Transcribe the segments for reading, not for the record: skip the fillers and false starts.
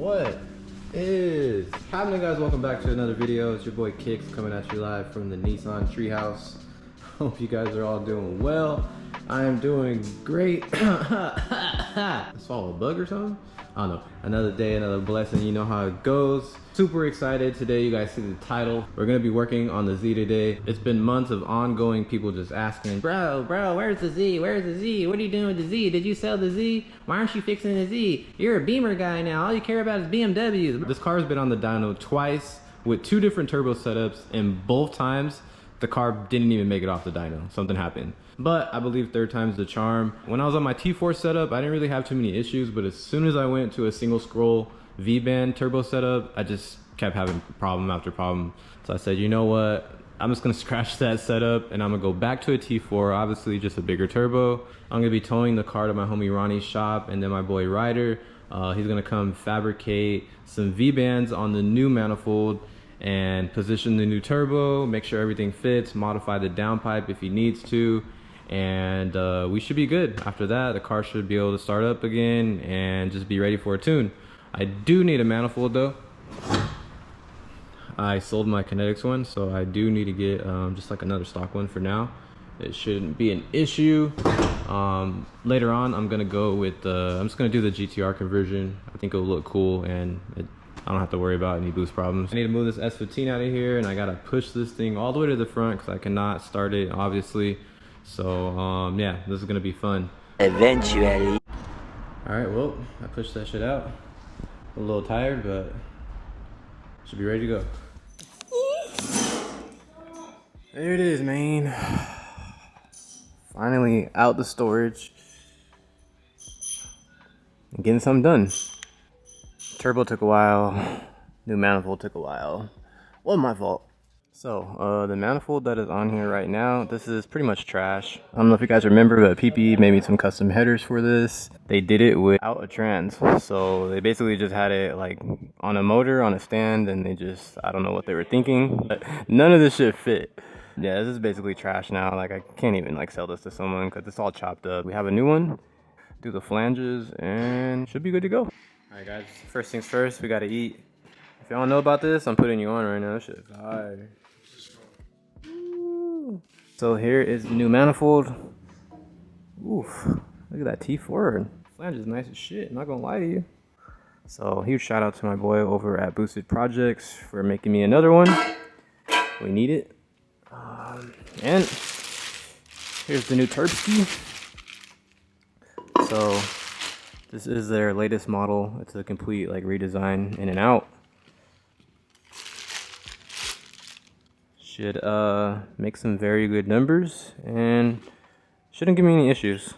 What is happening, guys? Welcome back to another video. It's your boy Kicks coming at you live from the Nissan Treehouse. Hope you guys are all doing well. I am doing great. I swallowed a bug or something? I don't know. Another day, another blessing. You know how it goes. Super excited today. You guys see the title. We're gonna be working on the Z today. It's been months of ongoing people just asking, bro, where's the Z? Where's the Z? What are you doing with the Z? Did you sell the Z? Why aren't you fixing the Z? You're a Beamer guy now. All you care about is BMWs. This car has been on the dyno twice with 2 different turbo setups, and both times the car didn't even make it off the dyno. Something happened. But I believe third time's the charm. When I was on my T4 setup, I didn't really have too many issues, but as soon as I went to a single scroll V-band turbo setup, I just kept having problem after problem. So I said, you know what? I'm just gonna scratch that setup and I'm gonna go back to a T4, obviously just a bigger turbo. I'm gonna be towing the car to my homie Ronnie's shop, and then my boy Ryder, he's gonna come fabricate some V-bands on the new manifold and position the new turbo, make sure everything fits, modify the downpipe if he needs to, and we should be good. After that, the car should be able to start up again and just be ready for a tune. I do need a manifold though. I sold my Kinetics one, so I do need to get just like another stock one for now. It shouldn't be an issue. Later on, I'm gonna go with I'm just gonna do the GTR conversion. I think it'll look cool, and I don't have to worry about any boost problems. I need to move this S15 out of here, and I gotta push this thing all the way to the front because I cannot start it, obviously. So yeah, this is gonna be fun. Eventually. All right, well, I pushed that shit out. A little tired, but should be ready to go. There it is, man. Finally out the storage. Getting something done. Turbo took a while. New manifold took a while. Wasn't my fault. So, the manifold that is on here right now, this is pretty much trash. I don't know if you guys remember, but PP made me some custom headers for this. They did it without a trans. So, they basically just had it like on a motor, on a stand, and they just, I don't know what they were thinking, but none of this shit fit. Yeah, this is basically trash now. Like, I can't even like sell this to someone because it's all chopped up. We have a new one, do the flanges, and should be good to go. All right, guys, first things first, we gotta eat. If y'all don't know about this, I'm putting you on right now. This shit is fire. So here is the new manifold. Oof, look at that T4. Flange is nice as shit, I'm not gonna lie to you. So huge shout out to my boy over at Boosted Projects for making me another one. We need it. And here's the new Turbski. So this is their latest model. It's a complete like redesign in and out. Should make some very good numbers and shouldn't give me any issues.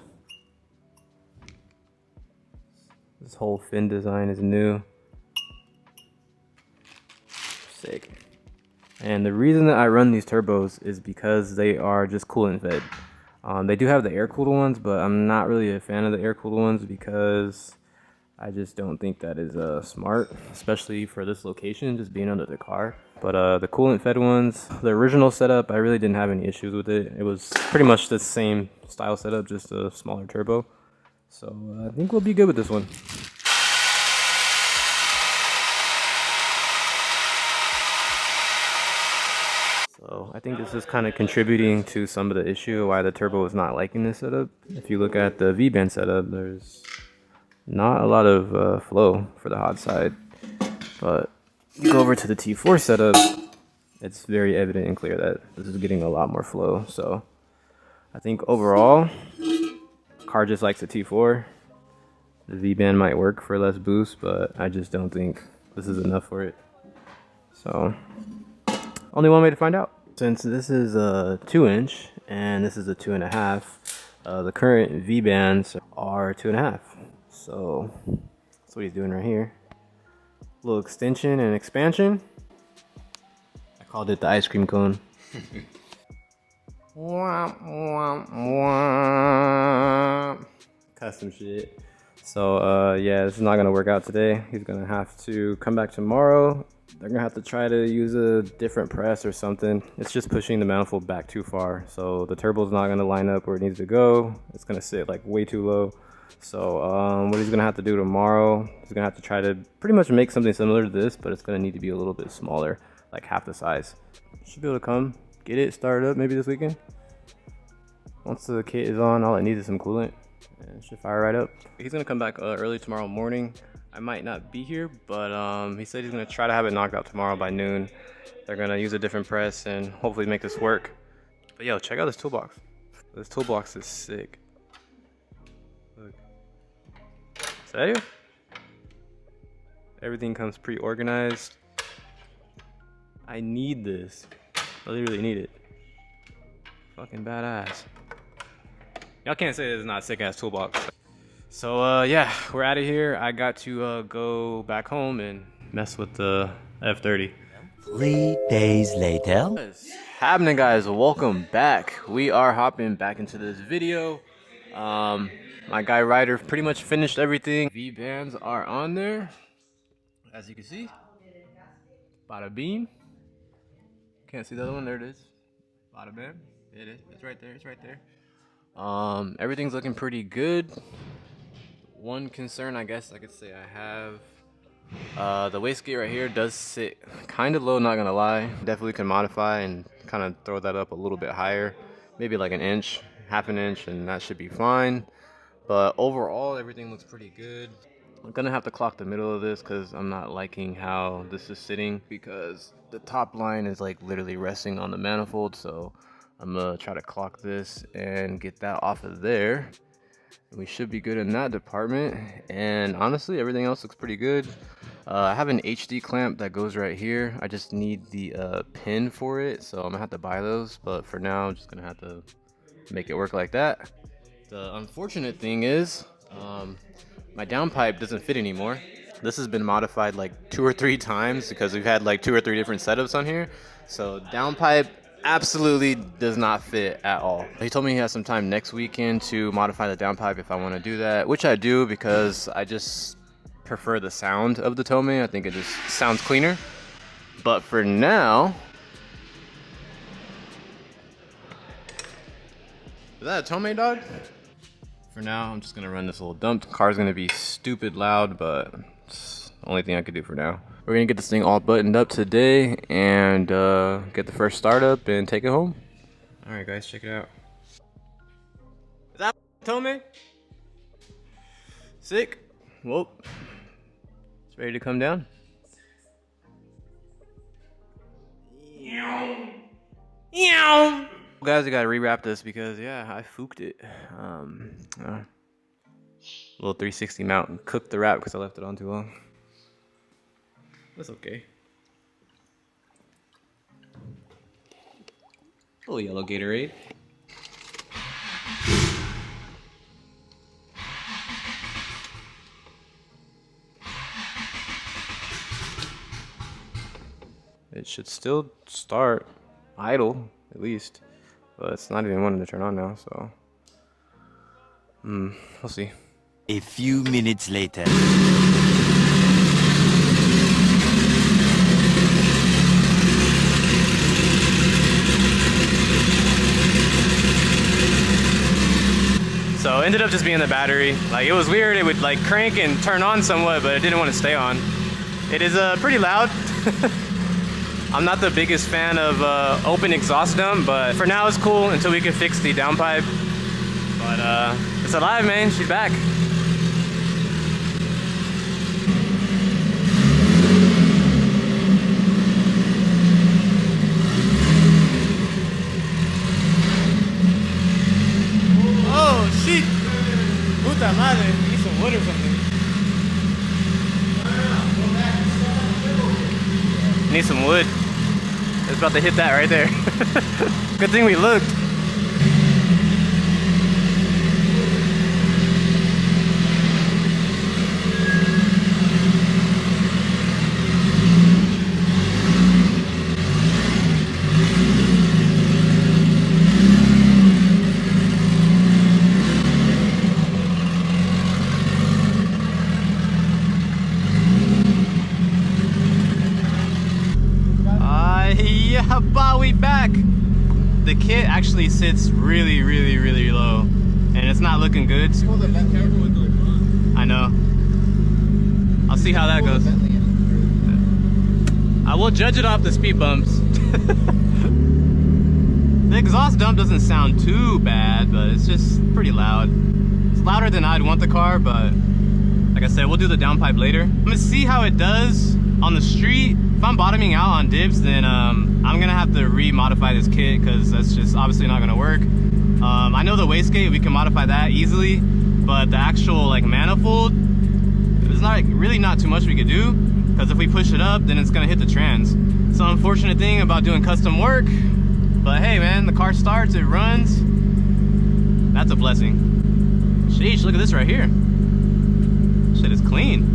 This whole fin design is new. Sick. And the reason that I run these turbos is because they are just coolant fed. They do have the air cooled ones, but I'm not really a fan of the air cooled ones because I just don't think that is smart, especially for this location, just being under the car. But the coolant fed ones, the original setup, I really didn't have any issues with it. It was pretty much the same style setup, just a smaller turbo. So I think we'll be good with this one. So I think this is kind of contributing to some of the issue why the turbo is not liking this setup. If you look at the V-band setup, there's not a lot of flow for the hot side. But you go over to the T4 setup, it's very evident and clear that this is getting a lot more flow. So I think overall, car just likes the T4. The V-band might work for less boost, but I just don't think this is enough for it. So only one way to find out. Since this is a 2-inch and this is a 2.5, the current V-bands are 2.5. So that's what he's doing right here. Little extension and expansion. I called it the ice cream cone. Custom shit. So yeah, this is not gonna work out today. He's gonna have to come back tomorrow. They're gonna have to try to use a different press or something. It's just pushing the manifold back too far. So the turbo's not gonna line up where it needs to go. It's gonna sit like way too low. So what he's gonna have to do tomorrow, he's gonna have to try to pretty much make something similar to this, but it's gonna need to be a little bit smaller, like half the size. Should be able to come get it started up maybe this weekend. Once the kit is on, all it needs is some coolant and it should fire right up. He's gonna come back early tomorrow morning. I might not be here, but he said he's gonna try to have it knocked out tomorrow by noon. They're gonna use a different press and hopefully make this work. But yo, check out this toolbox. This toolbox is sick. Look. Is that it? Everything comes pre-organized. I need this. I literally need it. Fucking badass. Y'all can't say this is not a sick ass toolbox. So yeah, we're out of here. I got to go back home and mess with the F30. 3 days later. What's happening, guys? Welcome back. We are hopping back into this video. My guy Ryder pretty much finished everything. V-bands are on there, as you can see. Bada beam. Can't see the other one. There it is. Bada bam. It is. It's right there. It's right there. Everything's looking pretty good. One concern, I guess I could say I have, the wastegate right here does sit kind of low, not gonna lie. Definitely can modify and kind of throw that up a little bit higher, maybe like an inch, half an inch, and that should be fine. But overall, everything looks pretty good. I'm gonna have to clock the middle of this because I'm not liking how this is sitting, because the top line is like literally resting on the manifold. So I'm gonna try to clock this and get that off of there. We should be good in that department, and honestly everything else looks pretty good. I have an HD clamp that goes right here. I just need the pin for it, so I'm gonna have to buy those, but for now I'm just gonna have to make it work like that. The unfortunate thing is my downpipe doesn't fit anymore. This has been modified like 2 or 3 times because we've had like 2 or 3 different setups on here. So downpipe absolutely does not fit at all. He told me he has some time next weekend to modify the downpipe if I want to do that, which I do because I just prefer the sound of the Tomei. I think it just sounds cleaner. But for now, is that a Tomei, dog? For now, I'm just gonna run this little dump. The car's gonna be stupid loud, but it's the only thing I could do for now. We're gonna get this thing all buttoned up today and get the first startup and take it home. All right, guys, check it out. Is that Tomei? Sick. Whoa. It's ready to come down. Guys, I gotta rewrap this because yeah, I fooked it. Little 360 mount and cooked the wrap because I left it on too long. That's okay. Oh, yellow Gatorade. It should still start idle, at least. But it's not even wanting to turn on now, so. We'll see. A few minutes later. So it ended up just being the battery. Like, it was weird, it would like crank and turn on somewhat, but it didn't want to stay on. It is pretty loud. I'm not the biggest fan of open exhaust dump, but for now it's cool until we can fix the downpipe. But it's alive, man, she's back. Oh, shit! Puta madre, need some wood or something. Need some wood. It's about to hit that right there. Good thing we looked. Yeah, but we back. The kit actually sits really low, and it's not looking good. Hold the back camera, I know. I'll see how that goes. I will judge it off the speed bumps. The exhaust dump doesn't sound too bad, but it's just pretty loud. It's louder than I'd want the car, but like I said, we'll do the downpipe later. I'm gonna see how it does on the street. If I'm bottoming out on dips, then I'm gonna have to re-modify this kit because that's just obviously not gonna work. I know the wastegate, we can modify that easily, but the actual like manifold, there's really not too much we could do, because if we push it up, then it's gonna hit the trans. It's an unfortunate thing about doing custom work, but hey man, the car starts, it runs. That's a blessing. Sheesh, look at this right here. Shit is clean.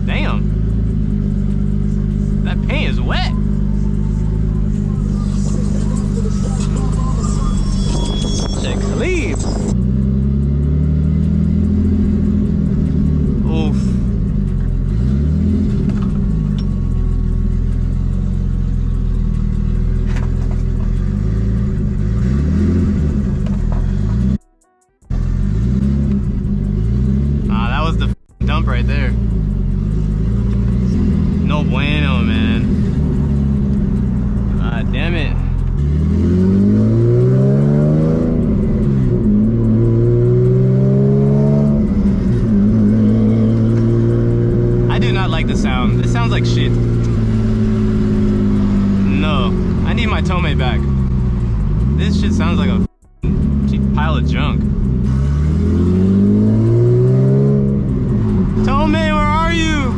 Damn. That paint is wet. Shit clean. Oof. That was the dump right there. No bueno, man. Damn it. I do not like the sound. It sounds like shit. No, I need my Tomei back. This shit sounds like a pile of junk. Tomei, where are you?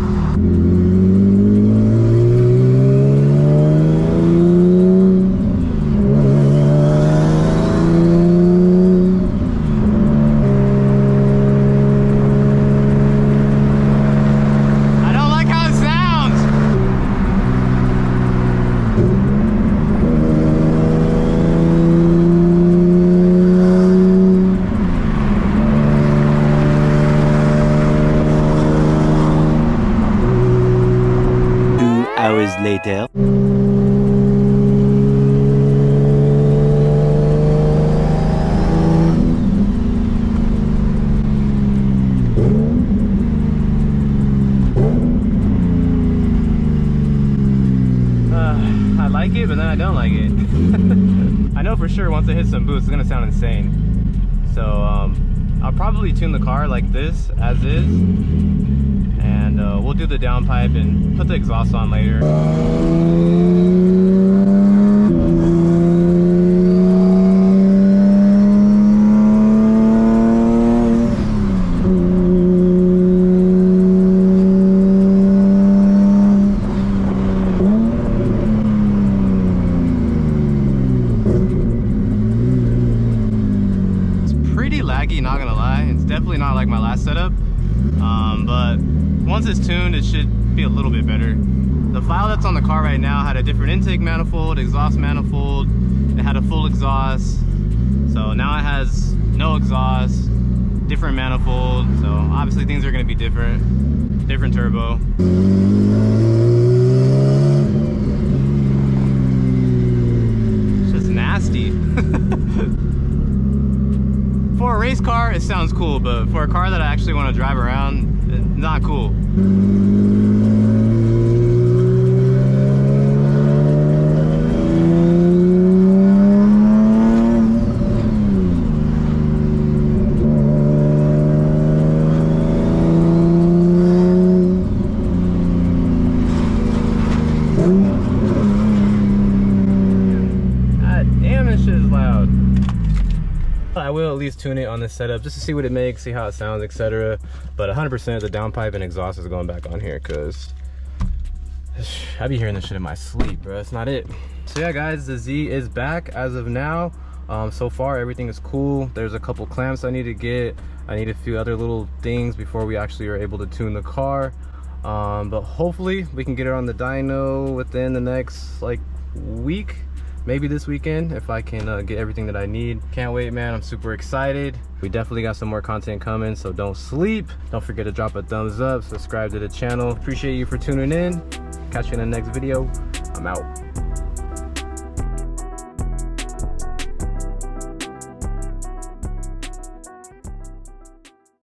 Hours later. I like it, but then I don't like it. I know for sure once it hits some boost, it's gonna sound insane. So I'll probably tune the car like this, as is. And we'll do the downpipe and put the exhaust on later. It's pretty laggy, not gonna lie. It's definitely not like my last setup. But once it's tuned, it should be a little bit better. The file that's on the car right now had a different intake manifold, exhaust manifold. It had a full exhaust. So now it has no exhaust, different manifold. So obviously things are gonna be different. Different turbo. It's just nasty. For a race car, it sounds cool, but for a car that I actually want to drive around, not cool. God damn, this shit is loud. I will at least tune it on this setup just to see what it makes, see how it sounds, etc. But 100% the downpipe and exhaust is going back on here because I be hearing this shit in my sleep, bro. It's not it. So yeah, guys, the Z is back as of now. So far everything is cool. There's a couple clamps I need to get. I need a few other little things before we actually are able to tune the car. But hopefully we can get it on the dyno within the next like week. Maybe this weekend if I can get everything that I need. Can't wait, man. I'm super excited. We definitely got some more content coming, so don't sleep. Don't forget to drop a thumbs up, subscribe to the channel. Appreciate you for tuning in. Catch you in the next video. I'm out.